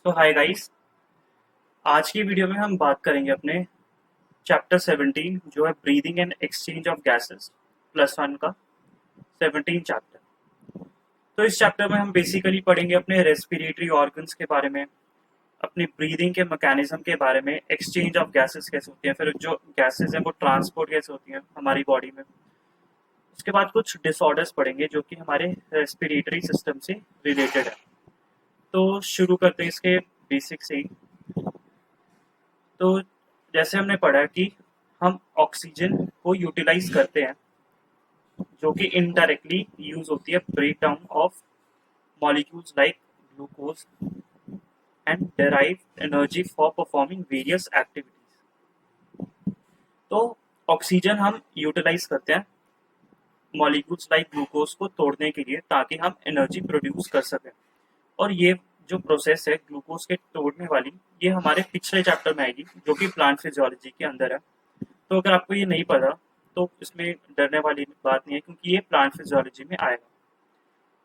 तो hi guys. आज की वीडियो में हम बात करेंगे अपने चैप्टर 17 जो है breathing and exchange of gases +1 का 17 चैप्टर। तो इस चैप्टर में हम बेसिकली पढ़ेंगे अपने रेस्पिरेटरी ऑर्गन्स के बारे में, अपनी ब्रीदिंग के मैकेनिज्म के बारे में, एक्सचेंज ऑफ गैसेस कैसे होती हैं, फिर जो गैसेस हैं वो ट्रांसपोर्ट कैसे होती हैं हमारी बॉडी में। उसके बाद कुछ डिसऑर्डर्स पढ़ेंगे जो कि हमारे रेस्पिरेटरी सिस्टम से रिलेटेड है। तो शुरू करते हैं इसके बेसिक से ही। तो जैसे हमने पढ़ा कि हम ऑक्सीजन को यूटिलाइज करते हैं जो कि इनडायरेक्टली यूज होती है break down of molecules like glucose and derive energy for performing various activities. तो ऑक्सीजन हम यूटिलाइज करते हैं मॉलिक्यूल्स लाइक ग्लूकोज को तोड़ने के लिए ताकि हम एनर्जी प्रोड्यूस कर सकें। और ये जो प्रोसेस है ग्लूकोज के तोड़ने वाली, ये हमारे पिछले चैप्टर में आएगी जो कि प्लांट फिजियोलॉजी के अंदर है। तो अगर आपको ये नहीं पता तो इसमें डरने वाली बात नहीं है क्योंकि ये प्लांट फिजियोलॉजी में आएगा।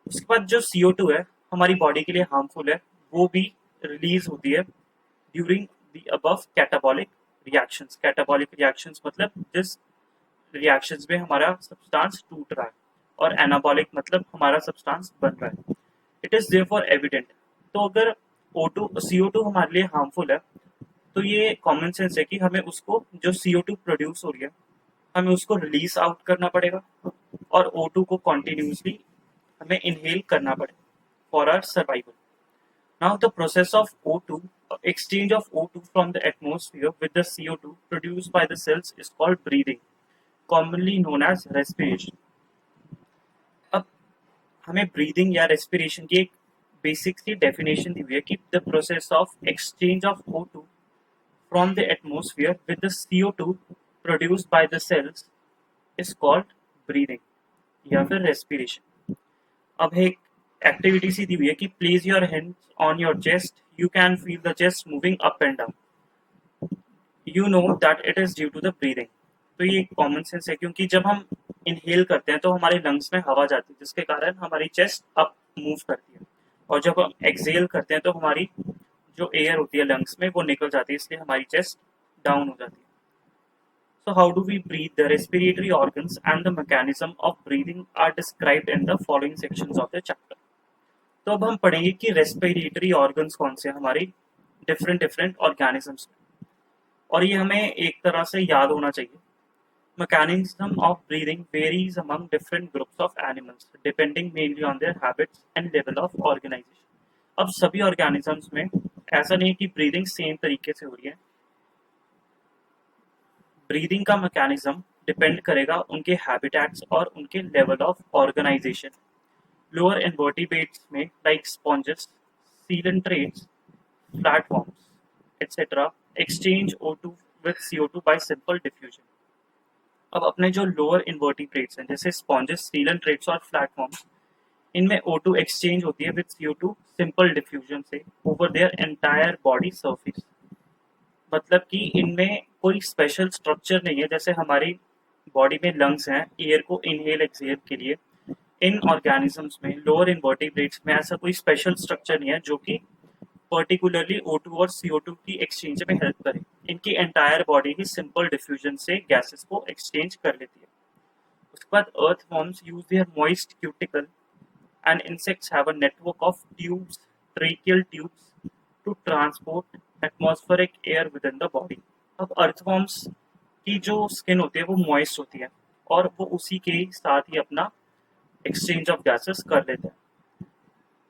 उसके बाद जो CO2 है हमारी बॉडी के लिए हार्मफुल है, वो भी रिलीज होती है during the above catabolic reactions. Catabolic reactions मतलब जिस रिएक्शंस में हमारा सब्सटेंस टूट रहा है, और एनाबॉलिक मतलब हमारा सब्सटेंस बन रहा है। It is therefore evident. तो अगर O2 CO2 हमारे लिए हार्मफुल है तो ये कॉमन सेंस है कि हमें उसको, जो CO2 प्रोड्यूस हो रही है, हमें उसको रिलीज आउट करना पड़ेगा और O2 को कॉन्टिन्यूसली हमें इनहेल करना पड़ेगा for our survival. Now the process of O2, exchange of O2 from the atmosphere with the CO2 produced by the cells is called breathing, commonly known as respiration. अब हमें breathing या respiration की एक basic सी definition दी हुई है कि the process of exchange of O2 from the atmosphere with the CO2 produced by the cells is called breathing या फिर respiration. अब एक एक्टिविटी सी दी हुई है कि place your hands on your chest, you can feel the chest moving up and down, you know that it is due to the breathing. तो ये common sense है क्योंकि जब हम इनहेल करते हैं तो हमारे लंग्स में हवा जाती है जिसके कारण हमारी चेस्ट अप मूव करती है, और जब हम एक्सहेल करते हैं तो हमारी जो एयर होती है लंग्स में वो निकल जाती है, इसलिए हमारी चेस्ट डाउन हो जाती है। So how do we breathe? The respiratory organs and the mechanism of breathing are described in the following sections of the chapter. तो अब हम पढ़ेंगे कि रेस्पिरेटरी ऑर्गन्स कौन से हैं हमारी डिफरेंट डिफरेंट ऑर्गेनिजम्स में, और ये हमें एक तरह से याद होना चाहिए। Mechanism of breathing varies among different groups of animals depending mainly on their habits and level of organization. अब सभी ऑर्गेनिजम्स में ऐसा नहीं कि ब्रीदिंग सेम तरीके से हो रही है। ब्रीदिंग का मैकेनिज्म डिपेंड करेगा उनके हैबिटेट्स और उनके level of organisation. Lower invertebrates में like sponges, coelenterates, flatworms etcetera exchange O2 with CO2 by simple diffusion. अब अपने जो लोअर इनवर्टिब्रेट्स हैं जैसे स्पॉन्जेस, सीलेंट्रेट्स और फ्लैटफॉर्म्स, इनमें O2 एक्सचेंज होती है विद CO2 सिंपल डिफ्यूजन से over their entire body surface. मतलब कि इनमें कोई स्पेशल स्ट्रक्चर नहीं है जैसे हमारी बॉडी में लंग्स हैं एयर को इनहेल एक्सहेल के लिए। इन ऑर्गेनिजम्स में लोअर इनवर्टिब्रेट्स में ऐसा कोई स्पेशल स्ट्रक्चर नहीं है जो कि पर्टिकुलरली O2 और CO2 की एक्सचेंज में हेल्प करे। इनकी एंटायर बॉडी ही सिंपल डिफ्यूजन से गैसेस को एक्सचेंज कर लेती है। उसके बाद earthworms use their moist cuticle and insects have a network of tubes, tracheal tubes, to transport atmospheric air within the body. अब अर्थवॉर्म्स की जो स्किन होती है वो मॉइस्ट होती है और वो उसी के साथ ही अपना एक्सचेंज ऑफ गैसेस कर लेते हैं।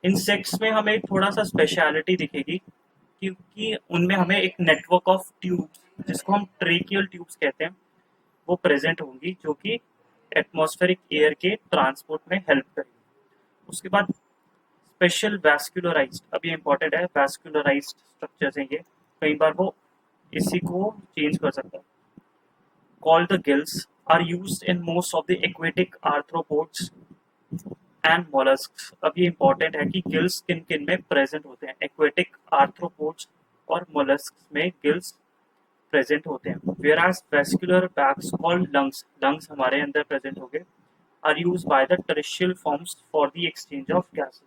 इंसेक्ट्स में हमें थोड़ा सा स्पेशलिटी दिखेगी क्योंकि उनमें हमें एक नेटवर्क ऑफ ट्यूब्स जिसको हम ट्रेकियल ट्यूब्स कहते हैं वो प्रेजेंट होंगी जो कि एटमॉस्फेरिक एयर के ट्रांसपोर्ट में हेल्प करेगी। उसके बाद स्पेशल वैस्कुलराइज्ड, अब ये इंपॉर्टेंट है, वैस्कुलराइज्ड स्ट्रक्चर्स हैं ये, कई बार वो इसी को चेंज कर सकता है। Called the gills are used in most of the aquatic arthropods and molluscs. अब ये इंपॉर्टेंट है कि गिल्स किन किन में प्रेजेंट होते हैं। एक्वेटिक आर्थ्रोपोड्स और मोलस्क्स में गिल्स प्रेजेंट होते हैं। Whereas vascular bags called lungs, lungs हमारे अंदर प्रेजेंट हो गए, are used by the terrestrial forms for the exchange of gases.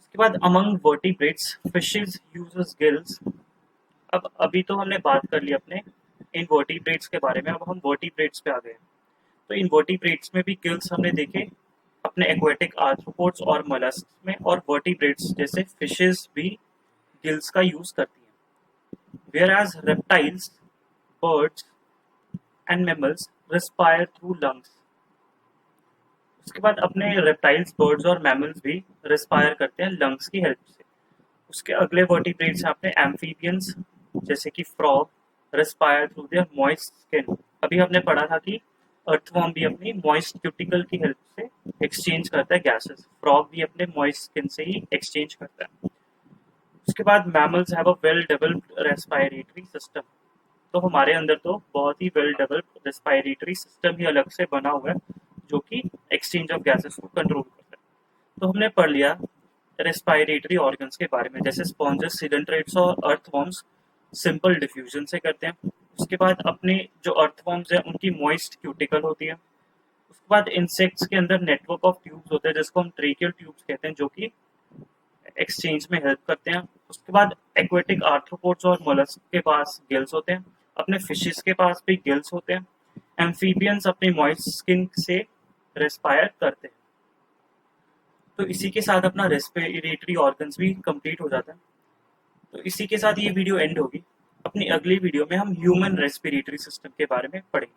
उसके बाद among vertebrates fishes uses gills. अब अभी तो हमने बात कर ली अपने इनवर्टिब्रेट्स के बारे में, अब हम वर्टिब्रेट्स पे आ गए। तो इनवर्टिब्रेट्स में भी गिल्स हमने देखे अपने एक्वेटिक आर्थ्रोपोड्स और mollusks में, और वर्टिब्रेट्स जैसे फिशेस भी गिल्स का यूज करती हैं। Whereas reptiles, birds and mammals respire through lungs। उसके बाद अपने रेप्टाइल्स, बर्ड्स और मैमल्स भी रेस्पायर करते हैं लंग्स की हेल्प से। उसके अगले वर्टिब्रेट्स हैं अपने एम्फीबियंस, जैसे कि frog respire through their moist skin. अभी हमने पढ़ा था कि अर्थवर्म भी अपनी मॉइस्ट क्यूटिकल की हेल्प से एक्सचेंज करता है गैसेस, फ्रॉग भी अपने मॉइस्ट स्किन से ही एक्सचेंज करता है। उसके बाद mammals have a well developed respiratory system. तो हमारे अंदर तो बहुत ही वेल डेवलप्ड रेस्पायरेटरी सिस्टम ही अलग से बना हुआ है, जो कि एक्सचेंज ऑफ गैसेस को कंट्रोल करता है। तो हमने पढ़ लिया रेस्पायरेटरी ऑर्गन्स के बारे में, जैसे स्पॉन्जेस, सिलेंट्रेट्स और अर्थवर्म्स सिंपल डिफ्यूजन से करते हैं। उसके बाद अपने जो अर्थवर्म्स हैं उनकी मॉइस्ट क्यूटिकल होती है। उसके बाद इंसेक्ट्स के अंदर नेटवर्क ऑफ ट्यूब्स होते हैं, जिसको हम ट्रेकियल ट्यूब्स कहते हैं, जो कि एक्सचेंज में हेल्प करते हैं। उसके बाद एक्वेटिक आर्थ्रोपोड्स और मोलस्क के पास गिल्स होते हैं, अपने फिशेस के पास भी गिल्स होते हैं। एम्फीबियंस अपनी मॉइस्ट स्किन से रेस्पायर करते हैं। तो इसी के साथ अपना रेस्पिरेटरी ऑर्गन्स भी कंप्लीट हो जाता है। तो इसी के साथ ये वीडियो एंड होगी। अपनी अगली वीडियो में हम ह्यूमन रेस्पिरेटरी सिस्टम के बारे में पढ़ेंगे।